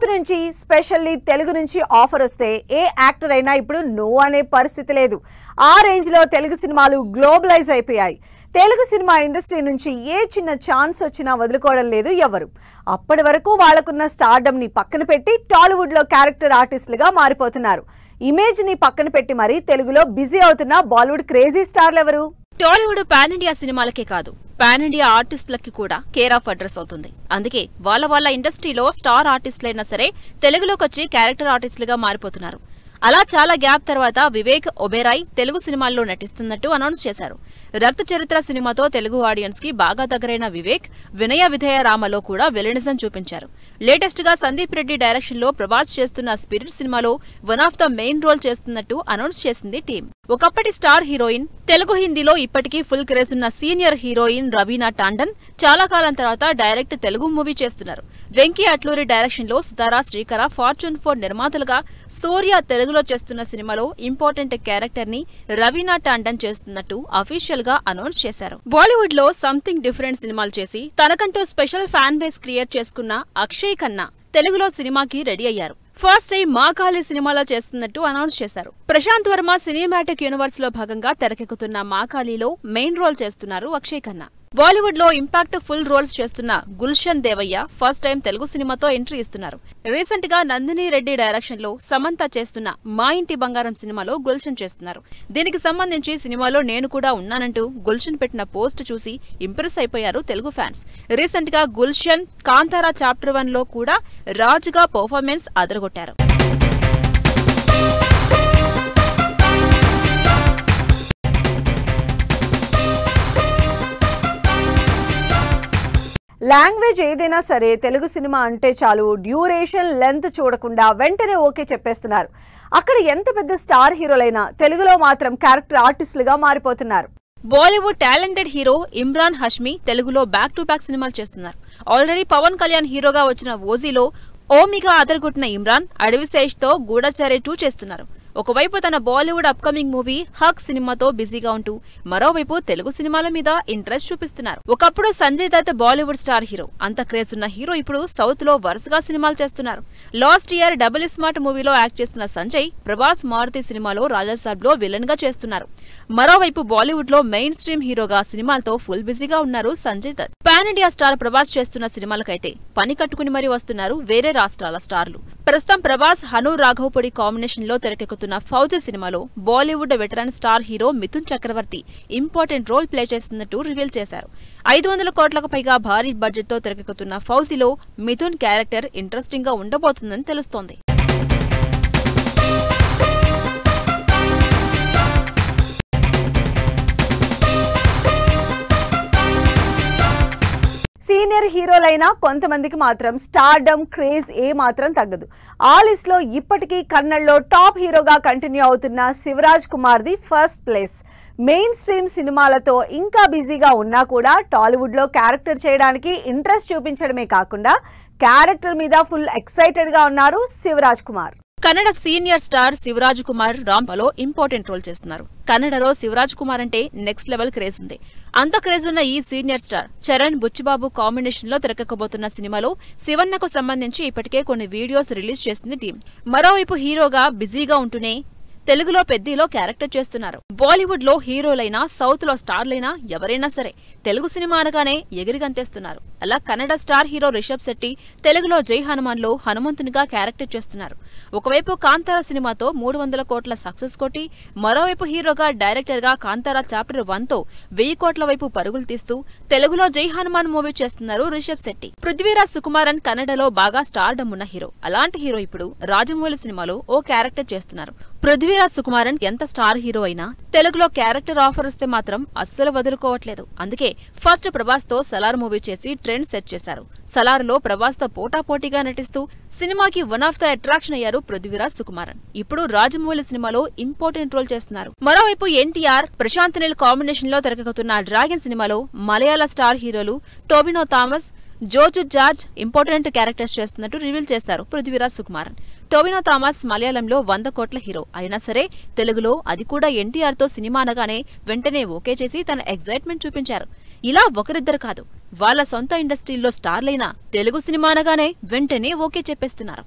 South నుంచి specially Telugu నుంచి offer వస్తే ఏ యాక్టర్ అయినా ఇప్పుడు నో అనే పరిస్థితి లేదు. ఆ రేంజ్ లో తెలుగు సినిమాలు గ్లోబలైజ్ అయిపోయాయి. తెలుగు సినిమా ఇండస్ట్రీ నుంచి ఏ చిన్న ఛాన్స్ వచ్చినా వదులుకోవడం లేదు ఎవరు. అప్పటి వరకు వాళ్లకున్న స్టార్డమ్ ని పక్కన పెట్టి టాలీవుడ్ లో క్యారెక్టర్ ఆర్టిస్టులుగా మారిపోతున్నారు. ఇమేజ్ ని పక్కన పెట్టి మరి తెలుగులో బిజీ అవుతున్న బాలీవుడ్ క్రేజీ స్టార్లు ఎవరు? టాలీవుడ్ పాన్ ఇండియా సినిమాలకే కాదు, పాన్ ఇండియా ఆర్టిస్టులకి కూడా కేర్ ఆఫ్ అడ్రస్ అవుతుంది. అందుకే వాళ్ళ ఇండస్ట్రీలో స్టార్ ఆర్టిస్టులైనా సరే తెలుగులోకి వచ్చి క్యారెక్టర్ ఆర్టిస్టులుగా మారిపోతున్నారు. అలా చాలా గ్యాప్ తర్వాత వివేక్ ఒబెరాయ్ తెలుగు సినిమాల్లో నటిస్తున్నట్టు అనౌన్స్ చేశారు. రక్త చరిత్ర సినిమాతో తెలుగు ఆడియన్స్ కి బాగా దగ్గరైన వివేక్ వినయ విధేయ రామలో కూడా విలనిజం చూపించారు. లేటెస్ట్ గా సందీప్ రెడ్డి డైరెక్షన్ లో ప్రభాస్ చేస్తున్న స్పిరిట్ సినిమాలో one of the main role చేస్తున్నట్టు అనౌన్స్ చేసింది టీం. ఒకప్పటి స్టార్ హీరోయిన్, తెలుగు హిందీలో ఇప్పటికీ ఫుల్ క్రేజ్ ఉన్న సీనియర్ హీరోయిన్ రవీనా టాండన్ చాలా కాలం తర్వాత డైరెక్ట్ తెలుగు మూవీ చేస్తున్నారు. వెంకీ అట్లూరి డైరెక్షన్ లో సితారా శ్రీకర ఫార్చ్యూన్ 4 నిర్మాతలుగా సూర్య తెలుగులో చేస్తున్న సినిమాలో ఇంపార్టెంట్ క్యారెక్టర్ ని రవీనా టాండన్ చేస్తున్నట్టు అఫీషియల్ గా అనౌన్స్ చేశారు. బాలీవుడ్ లో సంథింగ్ డిఫరెంట్ సినిమాలు చేసి తనకంటూ స్పెషల్ ఫ్యాన్ బేస్ క్రియేట్ చేసుకున్న అక్షయ్ ఖన్నా తెలుగులో సినిమాకి రెడీ అయ్యారు. ఫస్ట్ టైం మాకాళి సినిమాలో చేస్తున్నట్టు అనౌన్స్ చేశారు. ప్రశాంత్ వర్మ సినిమాటిక్ యూనివర్స్ లో భాగంగా తెరకెక్కుతున్న మాకాళిలో మెయిన్ రోల్ చేస్తున్నారు అక్షయ్ ఖన్నా. బాలీవుడ్ లో ఇంపాక్ట్ ఫుల్ రోల్స్ చేస్తున్న గుల్షన్ దేవయ్య ఫస్ట్ టైం తెలుగు సినిమాతో ఎంట్రీ ఇస్తున్నారు. రీసెంట్ గా నందిని రెడ్డి డైరెక్షన్ లో సమంత చేస్తున్న మా ఇంటి బంగారం సినిమాలో గుల్షన్ చేస్తున్నారు. దీనికి సంబంధించి సినిమాలో నేను కూడా ఉన్నానంటూ గుల్షన్ పెట్టిన పోస్ట్ చూసి ఇంప్రెస్ అయిపోయారు తెలుగు ఫ్యాన్స్. రీసెంట్ గా గుల్షన్ కాంతారా చాప్టర్ 1 లో కూడా రాజుగా పర్ఫార్మెన్స్ అదరగొట్టారు. లాంగ్వేజ్ ఏదైనా సరే తెలుగు సినిమా అంటే చాలు డ్యూరేషన్ లెంత్ చూడకుండా వెంటనే ఓకే చెప్పేస్తున్నారు. అక్కడ ఎంత పెద్ద స్టార్ హీరోలైనా తెలుగులో మాత్రం క్యారెక్టర్ ఆర్టిస్టులుగా మారిపోతున్నారు. Bollywood talented hero Emraan Hashmi తెలుగులో బ్యాక్ టు బ్యాక్ సినిమాలు చేస్తున్నారు. ఆల్రెడీ పవన్ కళ్యాణ్ హీరోగా వచ్చిన ఓజీలో ఓమిగా అదరగొట్టిన ఇమ్రాన్ అడవిశేష్ తో గూఢచారి 2 చేస్తున్నారు. ఒకవైపు తన బాలీవుడ్ అప్కమింగ్ మూవీ హక్ సినిమాతో బిజీగా ఉంటూ మరోవైపు తెలుగు సినిమాల మీద ఇంట్రెస్ట్ చూపిస్తున్నారు. ఒకప్పుడు సంజయ్ దత్ బాలీవుడ్ స్టార్ హీరో, అంత క్రేజ్ ఉన్న హీరో ఇప్పుడు సౌత్ లో వరుసగా సినిమాలు చేస్తున్నారు. లాస్ట్ ఇయర్ డబుల్ స్మార్ట్ మూవీలో యాక్ట్ చేస్తున్న సంజయ్ ప్రభాస్ మారుతి సినిమాలో రాజాసాబ్ లో విలన్ గా చేస్తున్నారు. మరోవైపు బాలీవుడ్ లో మెయిన్ స్ట్రీమ్ హీరోగా సినిమాలతో ఫుల్ బిజీగా ఉన్నారు Sanjay Dutt. Pan India star Prabhas చేస్తున్న సినిమాలకైతే పని కట్టుకుని మరీ వస్తున్నారు వేరే రాష్ట్రాల స్టార్లు. ప్రస్తుతం ప్రభాస్ హను రాఘవపూడి కాంబినేషన్ లో తెరకెక్కుతున్న ఫౌజీ సినిమాలో Bollywood veteran star hero Mithun Chakraborty important role play చేస్తున్నట్టు రివీల్ చేశారు. 500 కోట్లకు పైగా భారీ బడ్జెట్ తో తెరకెక్కుతున్న ఫౌజీలో మిథున్ క్యారెక్టర్ ఇంట్రెస్టింగ్ గా ఉండబోతుందని తెలుస్తోంది. సీనియర్ హీరోలైనా కొంతమందికి మాత్రం స్టార్డమ్ క్రేజ్ ఏ మాత్రం తగ్గదు. ఆ లిస్ట్ లో ఇప్పటికీ కన్నడలో టాప్ హీరోగా కంటిన్యూ అవుతున్న Shivaraj Kumar the first place. Mainstream సినిమాలతో ఇంకా బిజీగా ఉన్నా కూడా టాలీవుడ్ లో క్యారెక్టర్ చేయడానికి ఇంట్రెస్ట్ చూపించడమే కాకుండా క్యారెక్టర్ మీద ఫుల్ ఎక్సైటెడ్ గా ఉన్నారు శివరాజ్ కుమార్. కన్నడ సీనియర్ స్టార్ శివరాజ్ కుమార్ రాంపలో ఇంపార్టెంట్ రోల్ చేస్తున్నారు. కన్నడలో శివరాజ్ కుమార్ అంటే నెక్స్ట్ లెవెల్ క్రేజ్ ఉంది. అంత క్రేజ్ ఉన్న ఈ senior star Charan Buchibabu combination లో తెరకెక్కబోతున్న సినిమాలో శివన్నకు సంబంధించి ఇప్పటికే కొన్ని వీడియోస్ రిలీజ్ చేసింది టీం. మరోవైపు హీరోగా బిజీగా ఉంటూనే తెలుగులో పెద్దీలో క్యారెక్టర్ చేస్తున్నారు. బాలీవుడ్ లో హీరోలైనా సౌత్ లో స్టార్లైనా ఎవరైనా సరే తెలుగు సినిమా అనగానే ఎగిరిగంతేస్తున్నారు. అలా కన్నడ స్టార్ హీరో రిషబ్ శెట్టి తెలుగులో జై హనుమాన్ లో హనుమంతునిగా క్యారెక్టర్ చేస్తున్నారు. ఒకవైపు కాంతారా సినిమాతో 300 కోట్ల సక్సెస్ కొట్టి మరోవైపు హీరోగా డైరెక్టర్ గా కాంతారా చాప్టర్ 1 తో 1000 కోట్ల వైపు పరుగులు తీస్తూ తెలుగులో జై హనుమాన్ మూవీ చేస్తున్నారు రిషబ్ శెట్టి. పృథ్వీరాజ్ సుకుమారన్ కన్నడలో బాగా స్టార్డమ్ ఉన్న హీరో. అలాంటి హీరో ఇప్పుడు రాజమౌళి సినిమాలో ఓ క్యారెక్టర్ చేస్తున్నారు. పృథ్వీరాజ్ సుకుమారన్ ఎంత స్టార్ హీరో అయినా తెలుగులో క్యారెక్టర్ ఆఫర్ వస్తే మాత్రం అస్సలు వదులుకోవట్లేదు. అందుకే ఫస్ట్ ప్రభాస్ తో సలార్ మూవీ చేసి ట్రెండ్ సెట్ చేశారు. సలార్ లో ప్రభాస్ తో పోటాపోటీగా నటిస్తూ సినిమాకి వన్ ఆఫ్ ద అట్రాక్షన్ అయ్యారు పృథ్వీరాజ్ సుకుమారన్. ఇప్పుడు రాజమౌళి సినిమాలో ఇంపార్టెంట్ రోల్ చేస్తున్నారు. మరోవైపు ఎన్టీఆర్, ప్రశాంత్ నీల్ కాంబినేషన్ లో తెరకెక్కుతున్న డ్రాగన్ సినిమాలో మలయాళ స్టార్ హీరోలు టోబినో థామస్, జోజు జార్జ్ ఇంపార్టెంట్ క్యారెక్టర్స్ చేస్తున్నట్టు రివీల్ చేశారు పృథ్వీరాజ్ సుకుమారన్. టోబినో థామస్ మలయాళంలో 100 కోట్ల హీరో అయినా సరే తెలుగులో అది కూడా ఎన్టీఆర్ తో సినిమా అనగానే వెంటనే ఓకే చేసి తన ఎగ్జైట్మెంట్ చూపించారు. ఇలా ఒకరిద్దరు కాదు, వాళ్ళ సొంత ఇండస్ట్రీల్లో స్టార్లైనా తెలుగు సినిమా అనగానే వెంటనే ఓకే చెప్పేస్తున్నారు.